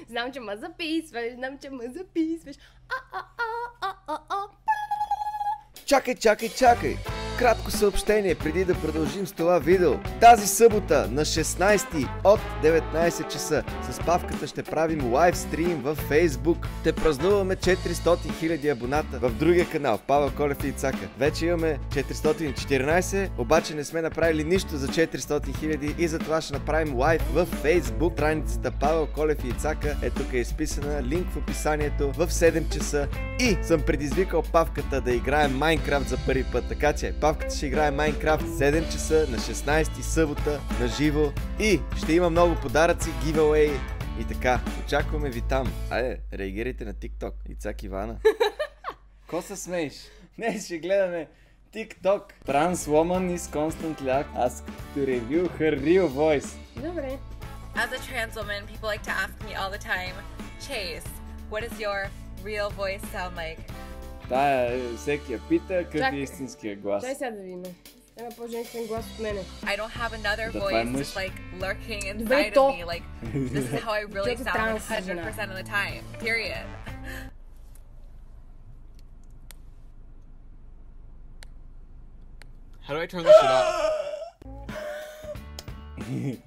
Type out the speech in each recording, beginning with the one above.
Знам, че ме записваш. Чакай! Кратко съобщение преди да продължим с това видео. Тази събота на 16 от 19 часа с Павката ще правим лайв стрим във Facebook. Ще празнуваме 400 000 абоната в другия канал, Павел Колев и Ицака. Вече имаме 414, обаче не сме направили нищо за 400 000 и затова ще направим лайв във Facebook. Страницата Павел Колев и Ицака е тук изписана, линк в описанието в 7 часа. И съм предизвикал Павката да играе Майнкрафт за първи път, така че Павката ще играе Майнкрафт 7 часа на 16 събота на живо и ще има много подаръци, giveaway и така. Очакваме ви там. Айде, реагирайте на TikTok. Ицак Ивана. Ко се смееш? Не, ще гледаме TikTok. Trans woman is constantly asked to review her real voice. Добре. As a trans woman, people like to ask me all the time, Chase, what does your real voice sound like? Тая всеки я пита какъв е истинския глас. Дай сега да видим. Има по-женствен глас от мене. I don't have another Да, voice мъж. just like lurking inside of me. Like, this is how I really sound 100% of the time. Period. How do I turn this shit off?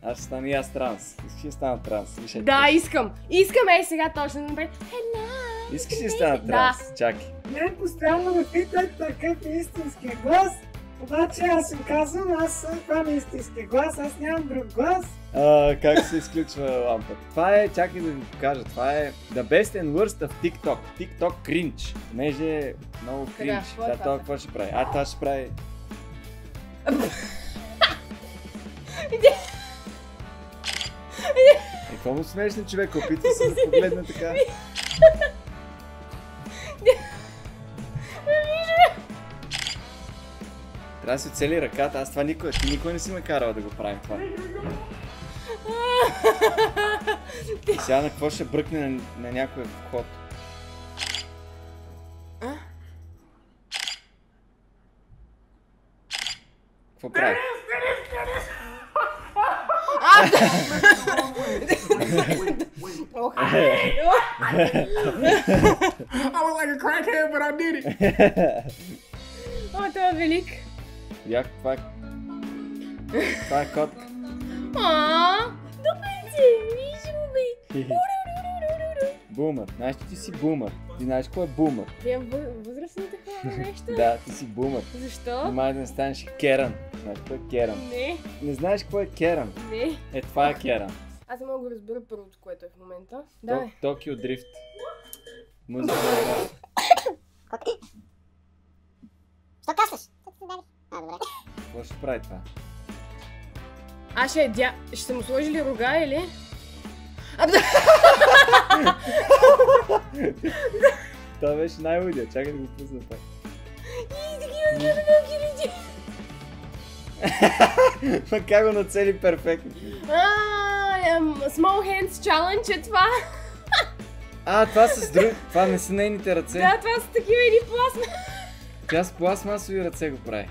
Аз ще стана и аз транс. Искаш да стана транс? Да, искам. Искам сега точно да направи. Искаш ли да стана транс? Чакай. Мен постоянно ме питат такъв е истинския глас, обаче аз им казвам, това не е истинския глас, аз нямам друг глас. Как се изключва лампата? Това е, чакай да ви покажа, това е The Best and Worst of TikTok. TikTok cringe. Понеже е много кринч. Сега това какво ще прави? Това ще прави... Какво му смееш на човека? Опитва се да погледне така. Трябва да си оцели ръката, аз това ти никога не си ме карала да го правим това. Сега на какво ще бръкне на някой вход? Какво прави? I look like a crackhead, but I did it. О, това е велик. Видях, това е котка. Добре, вижи му бе. Бумър. Знаеш ли ти си бумър? Ти знаеш какво е бумър? Вие възрастните хора нещо? Да, ти си бумър. Защо? Немай да не станеш керан. Знаеш какво е керан? Не. Не знаеш какво е керан? Не. Това е керан. Аз не мога да разбера първото, което е в момента. Да. Токио дрифт. Музика. Що кашлеш? Добре. Какво ще прави това? Аз ще се му сложи ли рога или? Това беше най-лудия, чакай да го пусна пак. Такива малки люди. Ма как го нацели перфектно? Small Hands Challenge е това. Това с други. Това не са нейните ръце. Да, това са такива едни пластмасови. Тя с пластмасови ръце го прави.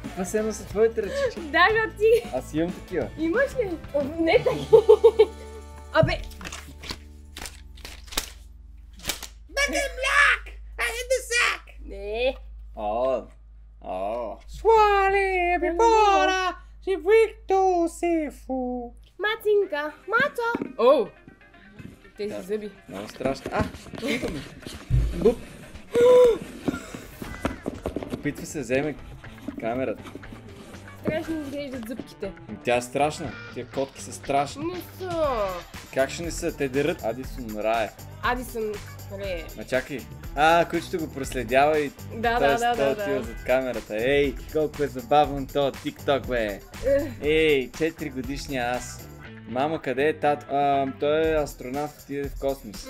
Това се едно са твоите ръчички. Да, ти. Аз имам такива. Имаш ли? Не таки. Абе. Back in black! I hit the sack! Не. Swali before si victo se fu. Матинка. Мато. Тези зъби. Много страшно. Буп. Опитва се да вземе камерата. Страшно изглеждат зъбките. Тя е страшна. Тия котки са страшни. Не са. Как ще не са? Те дерат Адисон Рае. Адисън Рее. Ма чакай. Кучето го проследява и той отива зад камерата. Ей, колко е забавно то TikTok, бе. Ей, 4 годишния аз. Мама, къде е тато? Той е астронавт, отиде в космос.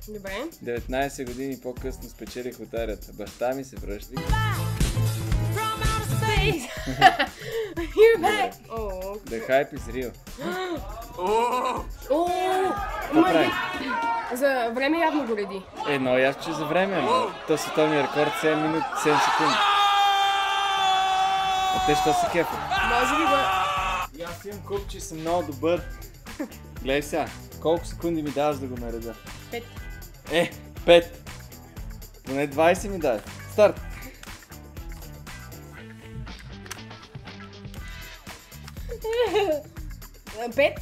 Добре. 19 години по-късно спечелих лотарията. Баща ми се връща. The hype is real. За време явно го реди. Но аз че за време, то световния рекорд 7 минути 7 секунди. А те що се кефат? Може би го... Аз имам куп, че съм много добър. Гледай сега, колко секунди ми даваш да го нареда? 5. 5. Поне 20 ми дай. Старт! 5.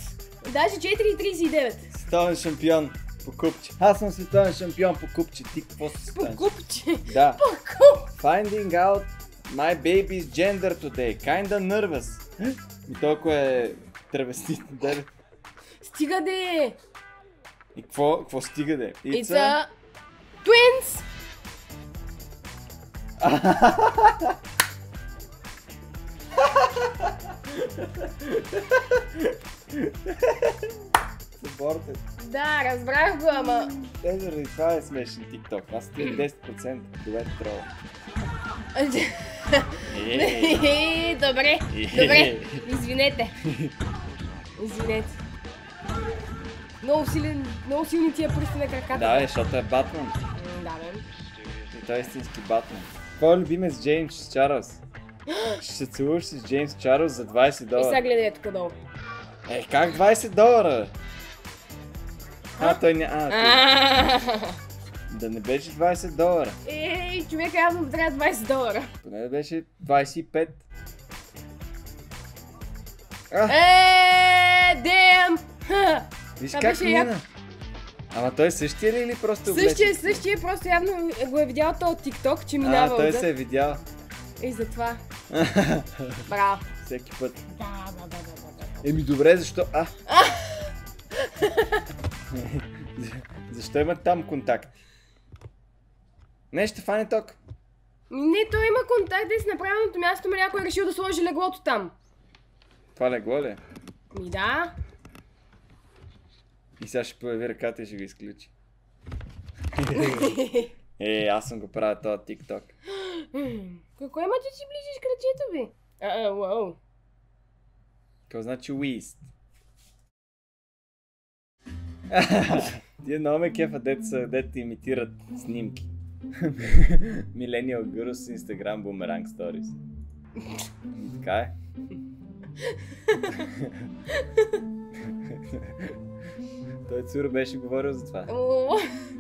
Даже 4,39. Световен шампион по купче. Аз съм световен шампион по купче. Ти какво си По станеш? купче. Да. По куп. Finding out my baby's gender today. Kinda nervous. И толкова е тревестит. Стига де. И какво стига де? It's a twins. Съборте. Да, разбрах го, ама... Те заради това е смешен TikTok. Аз ти 10% довед трол. Добре, добре. Извинете. Извинете. Много силни тия пръсти на краката. Да, защото е Батман. Да, бе. И той е истински Батман. Кой е любимец Джеймс Чарлз? Ще се целуваш с Джеймс Чарлз за $20. И сега гледай тук долу. Как $20? Той няма... Да не беше $20. Ей, човека явно му трябва $20. Поне да беше 25. Дем! Виж Това как беше мина. як. Ама той същия ли или просто облечен? Същия, просто явно го е видял този TikTok, че минава той отзад. се е видял. И затова. Браво. Всеки път. Да. Еми добре, защо? Защо имат там контакт? Не, ще фане ток. Не, той има контакт да си на правилното място, но някой е решил да сложи леглото там. Това легло ли? Ми да. И сега ще появи ръката и ще го изключи. Аз съм го правил този TikTok. Какво има, че си ближиш крачето, бе? Уау. Какво значи уист? Тия много ме кефа, дето имитират снимки. Millennial Gurus с Instagram Boomerang Stories. И така е. Той Цуро беше говорил за това.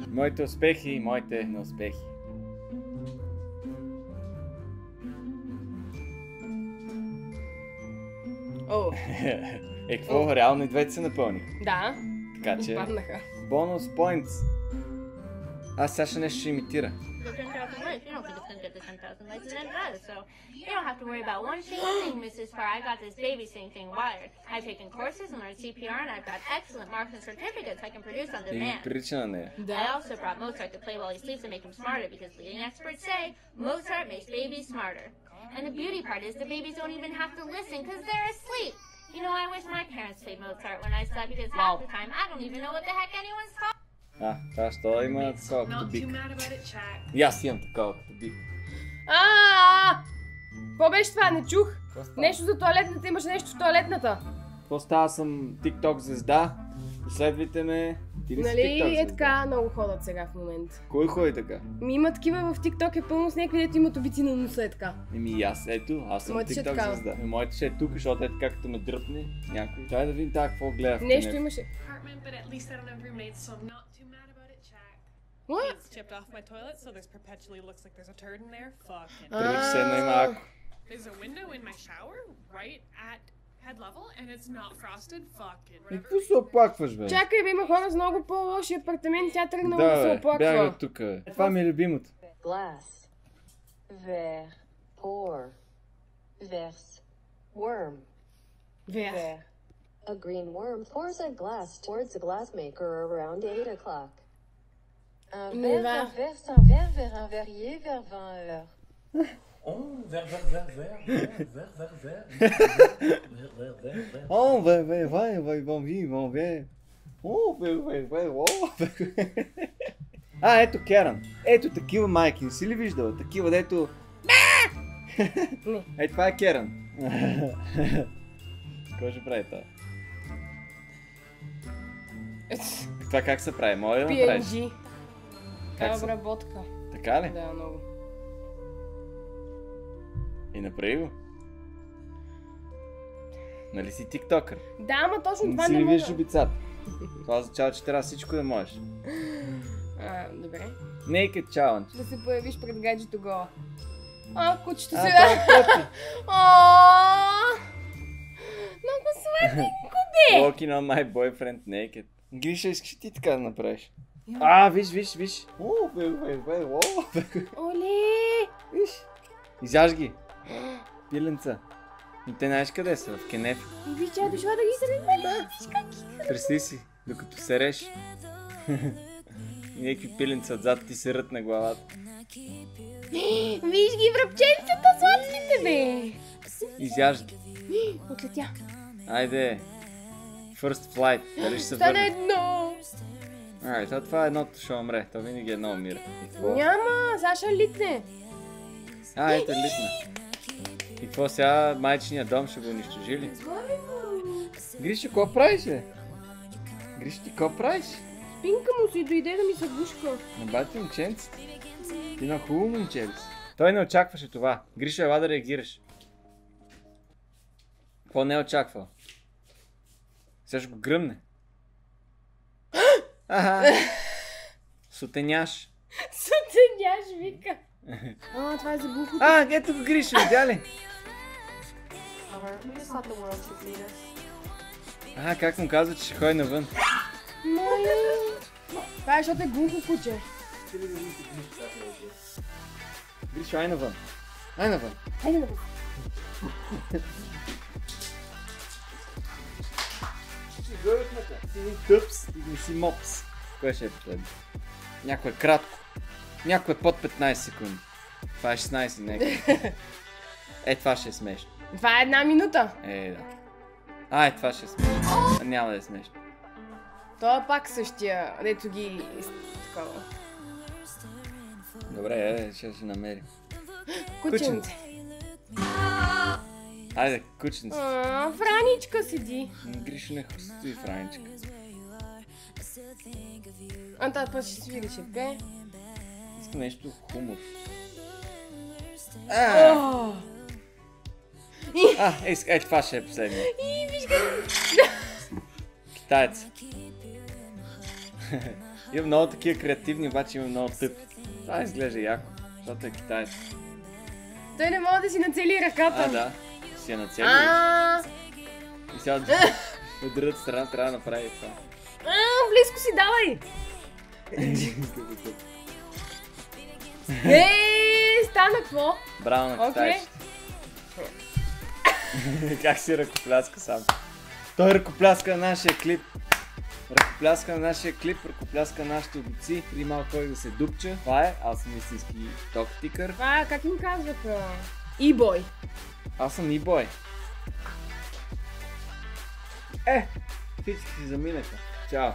Моите успехи и моите неуспехи. Какво? Реално и двете се напълни. Да. Така че... Паднаха. Бонус points. Аз сега ще нещо ще имитира. The 10,000 likes. You don't think it's gonna get the 10,000 likes, and then it does. So you don't have to worry about one single thing, Mrs. Farr. I got this baby sing thing wired. I've taken courses and learned CPR, and I've got excellent marks and certificates I can produce on И demand. прилича на нея. I also brought Mozart to play while he sleeps and make him smarter because leading experts say Mozart makes babies smarter. And the beauty part is the babies don't even have to listen because they're asleep. You know, I wish my parents played Mozart when I slept because half the time I don't even know what the heck anyone's talking. Това що има такова като бик. И аз имам такова като бик. Какво беше това? Не чух. Какво става? Нещо за тоалетната, имаш нещо в тоалетната. Какво става? Съм TikTok звезда. Последвайте ме. Ти ли си Нали TikTok звезда? е така много ходят сега в момента. Кой ходи така? Има такива в TikTok е пълно с някакви, дето имат обици на носа е така. Еми аз, ето, аз съм Моята ще е TikTok такава. звезда. Моите ще е тук, защото ето както ме дръпне някой. Чай да видим така какво гледа в Нещо Кенеф. имаше. Apartment, but at least I don't have roommates, so I'm not too mad about it, Jack. What? It's chipped off my toilet, so there's perpetually looks like there's a turd in there. Fucking. Прилича се едно има ако. There's a window in my shower right at head level, and it's not frosted. Fucking. И какво се оплакваш, бе? Чакай, бе, има хора с много по-лоши апартаменти, тя тръгнала да се Да, бе, оплаква. бягай от тук, бе. Това ми е любимото. Glass. Ver. Pour. Verse. Worm. Вер. Ver. A green worm pours a glass towards a glassmaker around 8 o'clock. Un Mais verre va. verse un verre vers un verrier vers 20 heures. О, вон ве. О, ве. Ето Керан. Ето такива майки, не си ли виждала? Такива, дето... Ей, това е Керан. Какво ще прави това? Това как се прави? Може да направиш? PNG. Как Така се? обработка. Така ли? Да, много. И направи го. Нали си тиктокър? Да, ама точно Не това си не ли мога. виждаш обицата? Това означава, че трябва всичко да можеш. Добре. Naked challenge. Да се появиш пред гаджето гола. Кучето Това се... е Попи. Много сладенько, бе! Walking on my boyfriend naked. Гриша, искаш ли ти така да направиш? Виж. Оле! Виж. Изяж ги. Пиленца. И те знаеш къде са? В Кенеф. Виж, тя е дошла да ги зареди. Представи си, докато сереш. Някакви пиленца отзад ти се рът на главата. Виж ги, връбченцата, сладките, бе! Изяж ги. Отлетя. Айде. First flight. Дали ще се Стана върне? едно. Това е едното, ще умре. То винаги едно умира. Няма, Саша литне. Ето литна. И какво сега майчиния дом ще го унищожи ли? Гришо, какво правиш, бе? Гришо, ти какво правиш? Пинка му си дойде да ми се гушка. На бати момченце. Ти на хубаво момче ли си? Той не очакваше това. Гришо, ела да реагираш. Какво не очаква? Сега ще го гръмне. Сутеняш. Сутеняш, вика. Това е за глухото. Ето го Гришо, видя ли? Как му казва, че ще ходи навън? Това е, защото е глухо куче. Гришо, ай навън. Ай навън. Хайде навън. Ти ни тъпс, ти не си мопс. Кое ще е последно? Някой е кратко. Някой е под 15 секунди. Това е 16, нека. Това ще е смешно. Това е 1 минута. Да. Това ще е смешно. Няма да е смешно. Това е пак същия, дето ги... такова. Добре, ще намерим. Кученце. Айде, кученце. Франичка седи. Гришо не стои Франичка. Това път ще свири шепе. Искам нещо хумор. Това ще е последния. Виж как... Китаец. Има много такива креативни, обаче има много тъпи. Това изглежда яко, защото е китаец. Той не може да си нацели ръката. Да. Си я нацели. И сега от другата страна трябва да направи това. Близко си давай! Стана какво? Браво на китайците. Как си ръкопляска сам? Той ръкопляска на нашия клип. Ръкопляска на нашите обици. Преди малко кой да се дупча. Това е, аз съм истински токтикър. Това как им казваха? E-boy. Аз съм E-boy. Всички си заминаха. Чао.